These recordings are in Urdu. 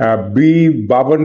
B-52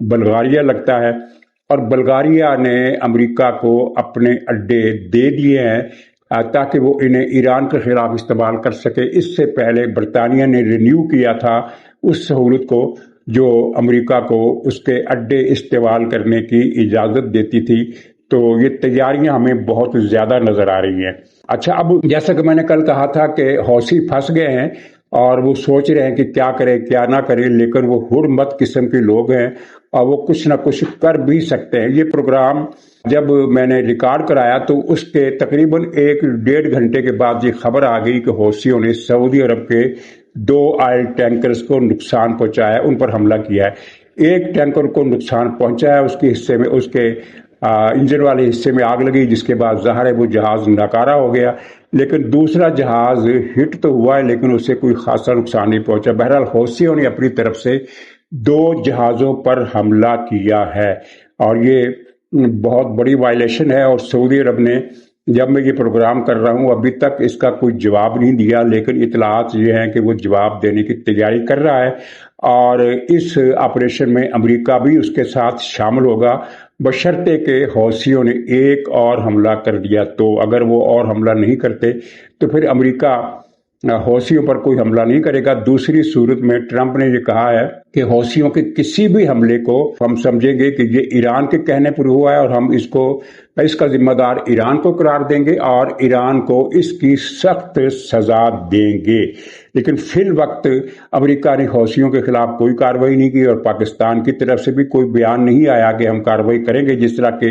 بلغاریہ لگتا ہے، اور بلغاریہ نے امریکہ کو اپنے اڈے دے دیے ہیں تاکہ وہ انہیں ایران کے خلاف استعمال کر سکے۔ اس سے پہلے برطانیہ نے رینیو کیا تھا اس سہولت کو جو امریکہ کو اس کے اڈے استعمال کرنے کی اجازت دیتی تھی۔ تو یہ تیاریاں ہمیں بہت زیادہ نظر آ رہی ہیں۔ اچھا، اب جیسا کہ میں نے کل کہا تھا کہ حوثی پھنس گئے ہیں اور وہ سوچ رہے ہیں کہ کیا کریں کیا نہ کریں، لیکن وہ ہرمت قسم کے لوگ ہیں اور وہ کچھ نہ کچھ کر بھی سکتے ہیں۔ یہ پروگرام جب میں نے ریکارڈ کرایا تو اس کے تقریباً 1-1.5 گھنٹے کے بعد یہ خبر آ گئی کہ حوثیوں نے سعودی عرب کے 2 آئل ٹینکرز کو نقصان پہنچایا، ان پر حملہ کیا ہے۔ ایک ٹینکر کو نقصان پہنچا ہے، اس کے حصے میں، اس کے انجن والے حصے میں آگ لگی، جس کے بعد ظاہر ہے وہ جہاز ناکارہ ہو گیا، لیکن دوسرا جہاز ہٹ تو ہوا ہے لیکن اسے کوئی خاصا نقصان نہیں پہنچا۔ بہرحال حوثیوں نے اپنی طرف سے 2 جہازوں پر حملہ کیا ہے اور یہ بہت بڑی وائلیشن ہے، اور سعودی عرب نے، جب میں یہ پروگرام کر رہا ہوں، ابھی تک اس کا کوئی جواب نہیں دیا، لیکن اطلاعات یہ ہیں کہ وہ جواب دینے کی تیاری کر رہا ہے اور اس آپریشن میں امریکہ بھی اس کے ساتھ شامل ہوگا، بشرطے کہ حوثیوں نے ایک اور حملہ کر دیا تو۔ اگر وہ اور حملہ نہیں کرتے تو پھر امریکہ حوثیوں پر کوئی حملہ نہیں کرے گا۔ دوسری صورت میں ٹرمپ نے یہ کہا ہے کہ حوثیوں کے کسی بھی حملے کو ہم سمجھیں گے کہ یہ ایران کے کہنے پر ہوا ہے اور ہم اس کا ذمہ دار ایران کو قرار دیں گے اور ایران کو اس کی سخت سزا دیں گے۔ لیکن فی الوقت امریکہ نے حوثیوں کے خلاف کوئی کارروائی نہیں کی اور پاکستان کی طرف سے بھی کوئی بیان نہیں آیا کہ ہم کارروائی کریں گے، جس طرح کے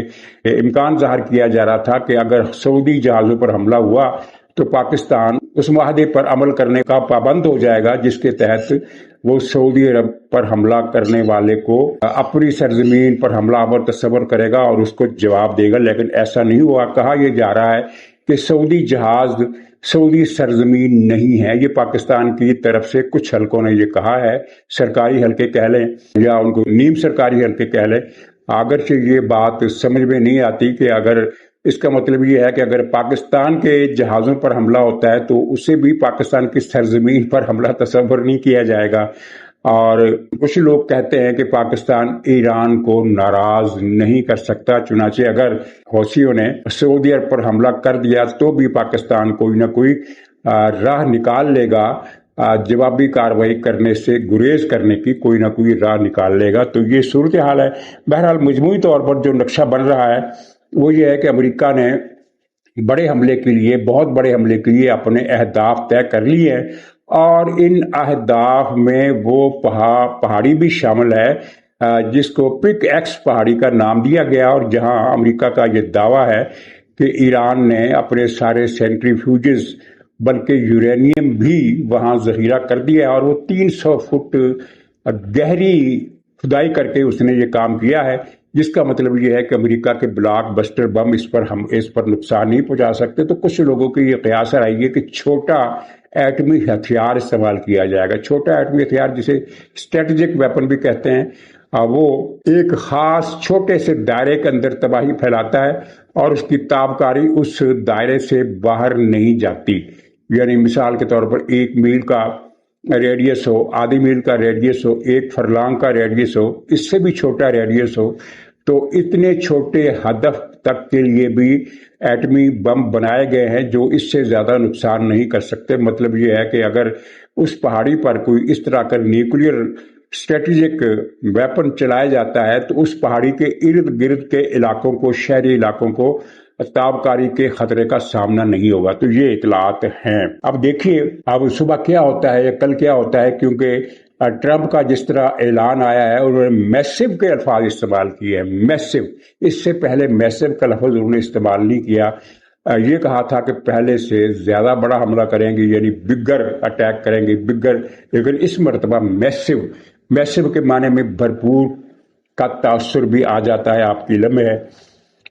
امکان ظاہر کیا جا رہا تھا کہ اگر سعودی جہازوں پر حملہ ہوا تو پاکستان اس معاہدے پر عمل کرنے کا پابند ہو جائے گا جس کے تحت وہ سعودی عرب پر حملہ کرنے والے کو اپنی سرزمین پر حملہ آور تصور کرے گا اور اس کو جواب دے گا، لیکن ایسا نہیں ہوا۔ کہا یہ جا رہا ہے کہ سعودی جہاز سعودی سرزمین نہیں ہے، یہ پاکستان کی طرف سے کچھ حلقوں نے یہ کہا ہے، سرکاری حلقے کہہ لیں یا ان کو نیم سرکاری حلقے کہہ لیں، اگرچہ یہ بات سمجھ میں نہیں آتی کہ اگر اس کا مطلب یہ ہے کہ اگر پاکستان کے جہازوں پر حملہ ہوتا ہے تو اسے بھی پاکستان کی سرزمین پر حملہ تصور نہیں کیا جائے گا۔ اور کچھ لوگ کہتے ہیں کہ پاکستان ایران کو ناراض نہیں کر سکتا، چنانچہ اگر حوثیوں نے سعودی عرب پر حملہ کر دیا تو بھی پاکستان کوئی نہ کوئی راہ نکال لے گا، جوابی کارروائی کرنے سے گریز کرنے کی کوئی نہ کوئی راہ نکال لے گا۔ تو یہ صورتحال ہے۔ بہرحال مجموعی طور پر جو نقشہ بن رہا ہے وہ یہ ہے کہ امریکہ نے بڑے حملے کے لیے، بہت بڑے حملے کے لیے اپنے اہداف طے کر لیے ہیں اور ان اہداف میں وہ پہاڑی بھی شامل ہے جس کو پک ایکس پہاڑی کا نام دیا گیا، اور جہاں امریکہ کا یہ دعویٰ ہے کہ ایران نے اپنے سارے سینٹریفیوجز بلکہ یورینیم بھی وہاں ذخیرہ کر دیا ہے، اور وہ 300 فٹ گہری کھدائی کر کے اس نے یہ کام کیا ہے، جس کا مطلب یہ ہے کہ امریکہ کے بلاک بسٹر بم اس پر نقصان نہیں پہنچا سکتے۔ تو کچھ لوگوں کی یہ قیاس آئی ہے کہ چھوٹا ایٹمی ہتھیار استعمال کیا جائے گا۔ چھوٹا ایٹمی ہتھیار جسے اسٹریٹجک ویپن بھی کہتے ہیں، وہ ایک خاص چھوٹے سے دائرے کے اندر تباہی پھیلاتا ہے اور اس کی تابکاری اس دائرے سے باہر نہیں جاتی۔ یعنی مثال کے طور پر 1 میل کا ریڈیس ہو، آدھی میل کا ریڈیس ہو، 1 فرلانگ کا ریڈیس ہو، اس سے بھی چھوٹا ریڈیس ہو، تو اتنے چھوٹے ہدف تک کے لیے بھی ایٹمی بم بنائے گئے ہیں جو اس سے زیادہ نقصان نہیں کر سکتے۔ مطلب یہ ہے کہ اگر اس پہاڑی پر کوئی اس طرح کا نیوکلیئر اسٹریٹجک ویپن چلایا جاتا ہے تو اس پہاڑی کے ارد گرد کے علاقوں کو، شہری علاقوں کو تابکاری کے خطرے کا سامنا نہیں ہوگا۔ تو یہ اطلاعات ہیں۔ اب دیکھیے اب صبح کیا ہوتا ہے یا کل کیا ہوتا ہے، کیونکہ ٹرمپ کا جس طرح اعلان آیا ہے انہوں نے میسو کے الفاظ استعمال کیے ہیں، میسو۔ اس سے پہلے میسو کا لفظ انہوں نے استعمال نہیں کیا، یہ کہا تھا کہ پہلے سے زیادہ بڑا حملہ کریں گے، یعنی بگر اٹیک کریں گے، بگر، لیکن اس مرتبہ میسو، میسو کے معنی میں بھرپور کا تاثر بھی آ جاتا ہے، آپ کی علم ہے۔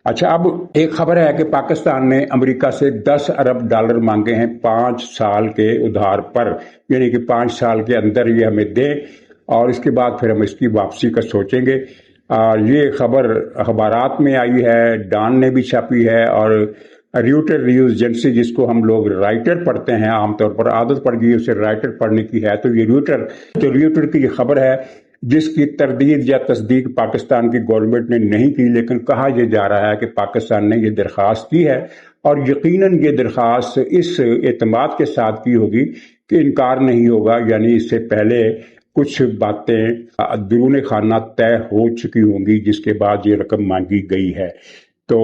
اچھا، اب ایک خبر ہے کہ پاکستان نے امریکہ سے $10 ارب مانگے ہیں 5 سال کے ادھار پر، یعنی کہ 5 سال کے اندر یہ ہمیں دیں اور اس کے بعد پھر ہم اس کی واپسی کا سوچیں گے۔ یہ خبر اخبارات میں آئی ہے، ڈان نے بھی چھاپی ہے، اور ریوٹر نیوز ایجنسی، جس کو ہم لوگ رائٹر پڑھتے ہیں، عام طور پر عادت پڑ گئی اسے رائٹر پڑھنے کی ہے، تو یہ ریوٹر کی یہ خبر ہے جس کی تردید یا تصدیق پاکستان کی گورنمنٹ نے نہیں کی، لیکن کہا یہ جا رہا ہے کہ پاکستان نے یہ درخواست کی ہے اور یقیناً یہ درخواست اس اعتماد کے ساتھ کی ہوگی کہ انکار نہیں ہوگا، یعنی اس سے پہلے کچھ باتیں درون خانہ طے ہو چکی ہوں گی جس کے بعد یہ رقم مانگی گئی ہے۔ تو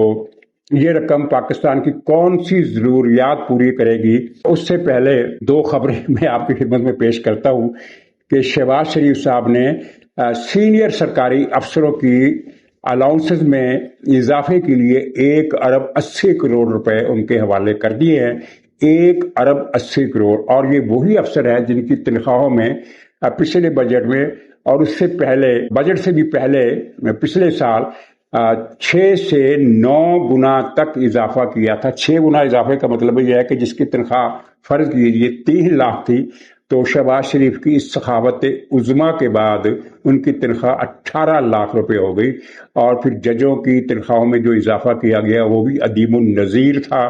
یہ رقم پاکستان کی کون سی ضروریات پوری کرے گی؟ اس سے پہلے دو خبریں میں آپ کی خدمت میں پیش کرتا ہوں کہ شہباز شریف صاحب نے سینئر سرکاری افسروں کی الاؤنسز میں اضافے کے لیے 1 ارب 80 کروڑ روپے ان کے حوالے کر دیے ہیں۔ 1 ارب 80 کروڑ، اور یہ وہی افسر ہیں جن کی تنخواہوں میں پچھلے بجٹ میں اور اس سے پہلے بجٹ سے بھی پہلے پچھلے سال 6 سے 9 گنا تک اضافہ کیا تھا۔ 6 گنا اضافے کا مطلب یہ ہے کہ جس کی تنخواہ فرض کیجیے 3 لاکھ تھی تو شہباز شریف کی اس سخاوت عظما کے بعد ان کی تنخواہ 18 لاکھ روپے ہو گئی، اور پھر ججوں کی تنخواہوں میں جو اضافہ کیا گیا وہ بھی عدیم النظیر تھا۔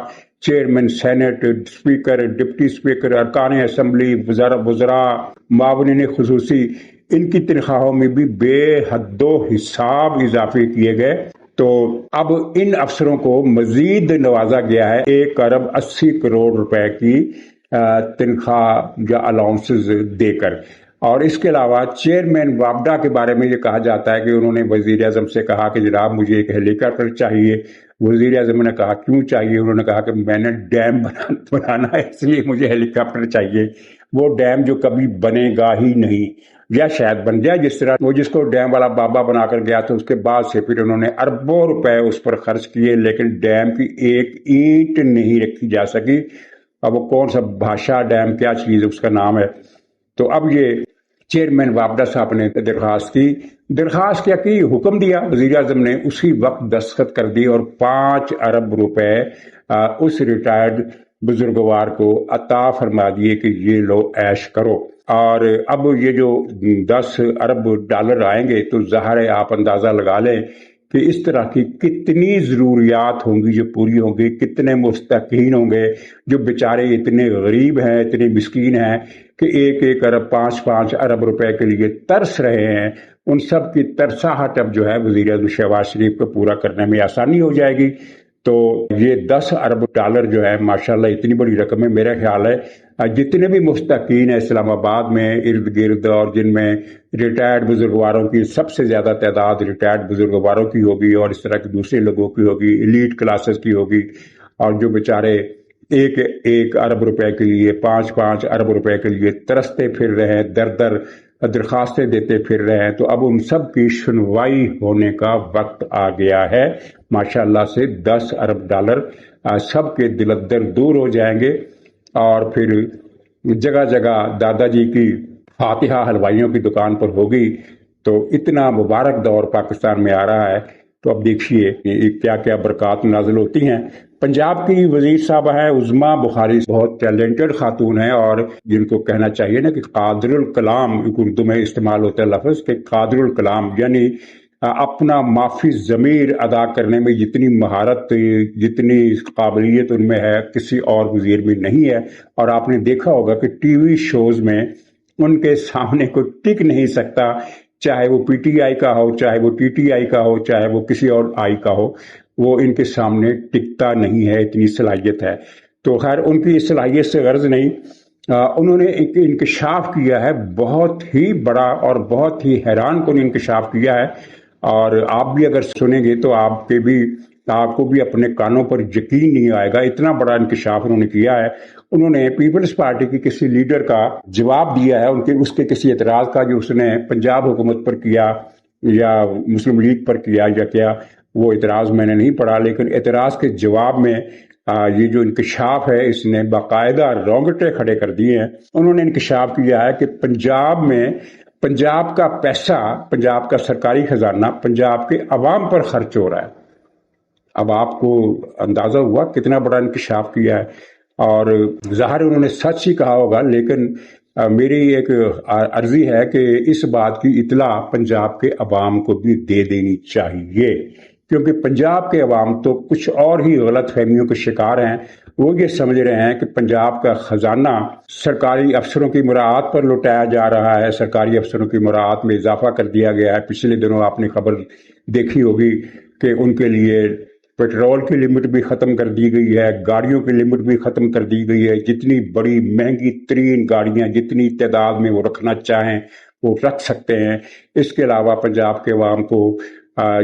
Chairman senate, speaker, deputy speaker, ارکان اسمبلی، وزراء، معاونین خصوصی، ان کی تنخواہوں میں بھی بے حد و حساب اضافے کیے گئے۔ تو اب ان افسروں کو مزید نوازا گیا ہے 1 ارب 80 کروڑ روپے کی تنخواہ یا الاؤنسز دے کر۔ اور اس کے علاوہ چیئرمین وابڈا کے بارے میں یہ کہا جاتا ہے کہ انہوں نے وزیر اعظم سے کہا کہ جناب مجھے ایک ہیلی کاپٹر چاہیے۔ وزیر اعظم نے کہا کیوں چاہیے؟ انہوں نے کہا کہ میں نے ڈیم بنانا ہے اس لیے مجھے ہیلی کاپٹر چاہیے۔ وہ ڈیم جو کبھی بنے گا ہی نہیں، یا شاید بن جائے، جس طرح وہ جس کو ڈیم والا بابا بنا کر گیا تھا، اس کے بعد سے پھر انہوں نے اربوں روپے اس پر خرچ کیے، لیکن ڈیم کی ایک اینٹ نہیں رکھی جا سکی۔ اب وہ کون سا بھاشا ڈیم کیا چیز اس کا نام ہے۔ تو اب یہ چیئرمین وابڈا صاحب نے درخواست کیا کی، حکم دیا، وزیر اعظم نے اسی وقت دستخط کر دی اور 5 ارب روپے اس ریٹائرڈ بزرگوار کو عطا فرما دیے کہ یہ لو عیش کرو۔ اور اب یہ جو 10 ارب ڈالر آئیں گے تو ظاہر ہے آپ اندازہ لگا لیں کہ اس طرح کی کتنی ضروریات ہوں گی جو پوری ہوں گی، کتنے مستحقین ہوں گے جو بیچارے اتنے غریب ہیں، اتنے مسکین ہیں کہ 1 ارب 5 ارب روپے کے لیے ترس رہے ہیں۔ ان سب کی ترساہٹ اب جو ہے وزیر اعظم شہباز شریف کو پورا کرنے میں آسانی ہو جائے گی۔ تو یہ 10 ارب ڈالر جو ہے ماشاءاللہ اتنی بڑی رقم ہے، میرا خیال ہے جتنے بھی مستحقین ہیں اسلام آباد میں ارد گرد، اور جن میں ریٹائرڈ بزرگواروں کی سب سے زیادہ تعداد ریٹائرڈ بزرگواروں کی ہوگی، اور اس طرح کے دوسرے لوگوں کی ہوگی، ایلیٹ کلاسز کی ہوگی، اور جو بیچارے 1 ارب روپے کے لیے 5 ارب روپے کے لیے ترستے پھر رہے ہیں، در درخواستیں دیتے پھر رہے ہیں، تو اب ان سب کی سنوائی ہونے کا وقت آ گیا ہے۔ ماشاءاللہ سے 10 ارب ڈالر سب کے دل در دور ہو جائیں گے، اور پھر جگہ جگہ دادا جی کی فاتحہ حلوائیوں کی دکان پر ہوگی۔ تو اتنا مبارک دور پاکستان میں آ رہا ہے، تو اب دیکھیے کیا کیا برکات نازل ہوتی ہیں۔ پنجاب کی وزیر صاحبہ ہے عظما بخاری، بہت ٹیلنٹڈ خاتون ہیں، اور جن کو کہنا چاہیے نا کہ قادر الکلام، اردو میں استعمال ہوتا ہے لفظ کہ قادر الکلام، یعنی اپنا معافی ضمیر ادا کرنے میں جتنی مہارت، جتنی قابلیت ان میں ہے کسی اور وزیر میں نہیں ہے۔ اور آپ نے دیکھا ہوگا کہ ٹی وی شوز میں ان کے سامنے کوئی ٹک نہیں سکتا، چاہے وہ پی ٹی آئی کا ہو، چاہے وہ ٹی ٹی آئی کا ہو، چاہے وہ کسی اور آئی کا ہو، وہ ان کے سامنے ٹکتا نہیں ہے، اتنی صلاحیت ہے۔ تو خیر ان کی صلاحیت سے غرض نہیں، انہوں نے ایک انکشاف کیا ہے بہت ہی بڑا اور بہت ہی حیران کن انکشاف کیا ہے، اور آپ بھی اگر سنیں گے تو آپ کو بھی اپنے کانوں پر یقین نہیں آئے گا، اتنا بڑا انکشاف انہوں نے کیا ہے۔ انہوں نے پیپلز پارٹی کی کسی لیڈر کا جواب دیا ہے اس کے کسی اعتراض کا جو اس نے پنجاب حکومت پر کیا یا مسلم لیگ پر کیا یا کیا، وہ اعتراض میں نے نہیں پڑھا، لیکن اعتراض کے جواب میں یہ جو انکشاف ہے اس نے باقاعدہ رونگٹے کھڑے کر دیے ہیں۔ انہوں نے انکشاف کیا ہے کہ پنجاب کا پیسہ، پنجاب کا سرکاری خزانہ پنجاب کے عوام پر خرچ ہو رہا ہے۔ اب آپ کو اندازہ ہوا کتنا بڑا انکشاف کیا ہے، اور ظاہر انہوں نے سچ ہی کہا ہوگا، لیکن میری ایک عرضی ہے کہ اس بات کی اطلاع پنجاب کے عوام کو بھی دے دینی چاہیے، کیونکہ پنجاب کے عوام تو کچھ اور ہی غلط فہمیوں کے شکار ہیں، وہ یہ سمجھ رہے ہیں کہ پنجاب کا خزانہ سرکاری افسروں کی مراعات پر لوٹایا جا رہا ہے، سرکاری افسروں کی مراعات میں اضافہ کر دیا گیا ہے۔ پچھلے دنوں آپ نے خبر دیکھی ہوگی کہ ان کے لیے پیٹرول کی لمٹ بھی ختم کر دی گئی ہے، گاڑیوں کی لمٹ بھی ختم کر دی گئی ہے، جتنی بڑی مہنگی ترین گاڑیاں جتنی تعداد میں وہ رکھنا چاہیں وہ رکھ سکتے ہیں۔ اس کے علاوہ پنجاب کے عوام کو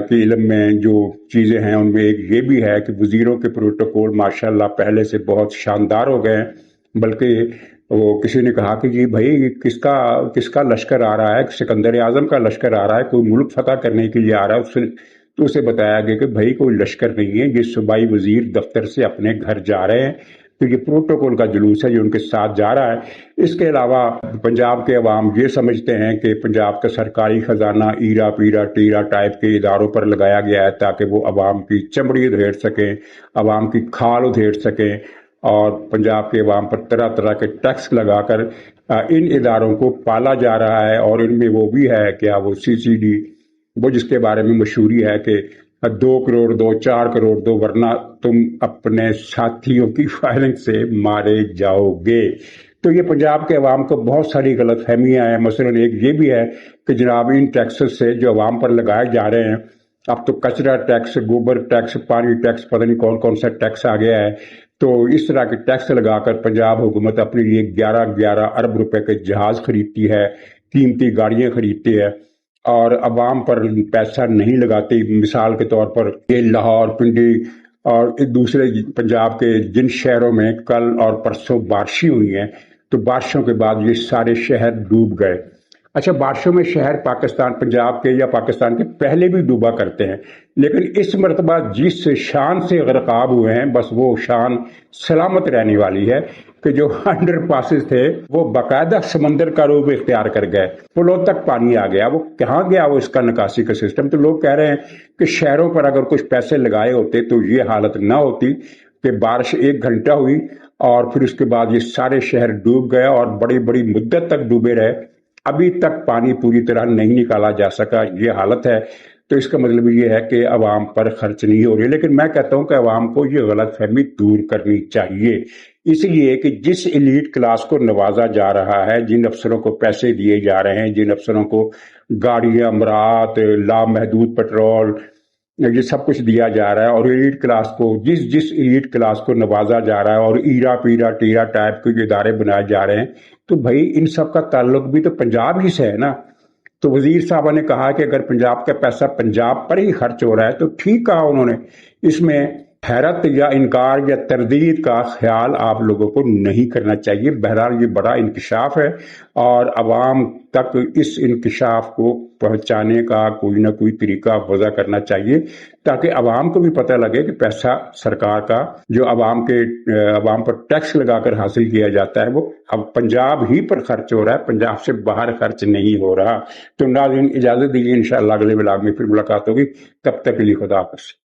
کے علم میں جو چیزیں ہیں ان میں ایک یہ بھی ہے کہ وزیروں کے پروٹوکول ماشاءاللہ پہلے سے بہت شاندار ہو گئے ہیں، بلکہ وہ کسی نے کہا کہ جی بھائی کس کا لشکر آ رہا ہے، سکندر اعظم کا لشکر آ رہا ہے، کوئی ملک فتح کرنے کے لیے آ رہا ہے، تو اسے بتایا گیا کہ بھائی کوئی لشکر نہیں ہے، یہ صوبائی وزیر دفتر سے اپنے گھر جا رہے ہیں، تو یہ پروٹوکول کا جلوس ہے جو ان کے ساتھ جا رہا ہے۔ اس کے علاوہ پنجاب کے عوام یہ سمجھتے ہیں کہ پنجاب کا سرکاری خزانہ ایرا پیرا ٹیرا ٹائپ کے اداروں پر لگایا گیا ہے تاکہ وہ عوام کی چمڑی ادھیڑ سکیں، عوام کی کھال ادھیڑ سکیں، اور پنجاب کے عوام پر طرح طرح کے ٹیکس لگا کر ان اداروں کو پالا جا رہا ہے۔ اور ان میں وہ بھی ہے کیا وہ CCD، وہ جس کے بارے میں مشہوری ہے کہ 2 کروڑ دو، 4 کروڑ دو، ورنہ تم اپنے ساتھیوں کی فائلنگ سے مارے جاؤ گے۔ تو یہ پنجاب کے عوام کو بہت ساری غلط فہمیاں ہیں۔ مثلا ایک یہ بھی ہے کہ جناب ان ٹیکسز سے جو عوام پر لگائے جا رہے ہیں، اب تو کچرا ٹیکس، گوبر ٹیکس، پانی ٹیکس، پتہ نہیں کون کون سا ٹیکس آ گیا ہے، تو اس طرح کے ٹیکس لگا کر پنجاب حکومت اپنے لیے 11 ارب روپے کے جہاز خریدتی ہے، قیمتی گاڑیاں خریدتی ہے، اور عوام پر پیسہ نہیں لگاتی۔ مثال کے طور پر یہ لاہور، پنڈی اور دوسرے پنجاب کے جن شہروں میں کل اور پرسوں بارشیں ہوئی ہیں، تو بارشوں کے بعد یہ سارے شہر ڈوب گئے۔ اچھا، بارشوں میں شہر پاکستان، پنجاب کے یا پاکستان کے پہلے بھی ڈوبا کرتے ہیں، لیکن اس مرتبہ جس شان سے غرقاب ہوئے ہیں بس وہ شان سلامت رہنے والی ہے کہ جو انڈر پاسز تھے وہ باقاعدہ سمندر کا روپ اختیار کر گئے، پلوں تک پانی آ گیا۔ وہ کہاں گیا وہ اس کا نکاسی کا سسٹم؟ تو لوگ کہہ رہے ہیں کہ شہروں پر اگر کچھ پیسے لگائے ہوتے تو یہ حالت نہ ہوتی کہ بارش 1 گھنٹہ ہوئی اور پھر اس کے بعد یہ سارے شہر ڈوب گئے اور بڑی بڑی مدت تک ڈوبے رہے، ابھی تک پانی پوری طرح نہیں نکالا جا سکا، یہ حالت ہے۔ تو اس کا مطلب یہ ہے کہ عوام پر خرچ نہیں ہو رہی، لیکن میں کہتا ہوں کہ عوام کو یہ غلط فہمی دور کرنی چاہیے، اس لیے کہ جس ایلیٹ کلاس کو نوازا جا رہا ہے، جن افسروں کو پیسے دیے جا رہے ہیں، جن افسروں کو گاڑیاں، امراط، لامحدود پیٹرول، یہ سب کچھ دیا جا رہا ہے، اور ایلیٹ کلاس کو جس ایلیٹ کلاس کو نوازا جا رہا ہے اور ایرا پیرا ٹیرا ٹائپ کے ادارے بنائے جا رہے ہیں، تو بھائی ان سب کا تعلق بھی تو پنجاب ہی سے ہے نا۔ تو وزیر صاحبہ نے کہا کہ اگر پنجاب کا پیسہ پنجاب پر ہی خرچ ہو رہا ہے تو ٹھیک کہا انہوں نے، اس میں حیرت یا انکار یا تردید کا خیال آپ لوگوں کو نہیں کرنا چاہیے۔ بہرحال یہ بڑا انکشاف ہے اور عوام تک اس انکشاف کو پہنچانے کا کوئی نہ کوئی طریقہ وضع کرنا چاہیے تاکہ عوام کو بھی پتہ لگے کہ پیسہ سرکار کا جو عوام پر ٹیکس لگا کر حاصل کیا جاتا ہے وہ اب پنجاب ہی پر خرچ ہو رہا ہے، پنجاب سے باہر خرچ نہیں ہو رہا۔ تو ناظرین اجازت دیجیے، انشاءاللہ اگلے ولاگ میں پھر ملاقات ہوگی، تب تک کے لیے خدا حافظ۔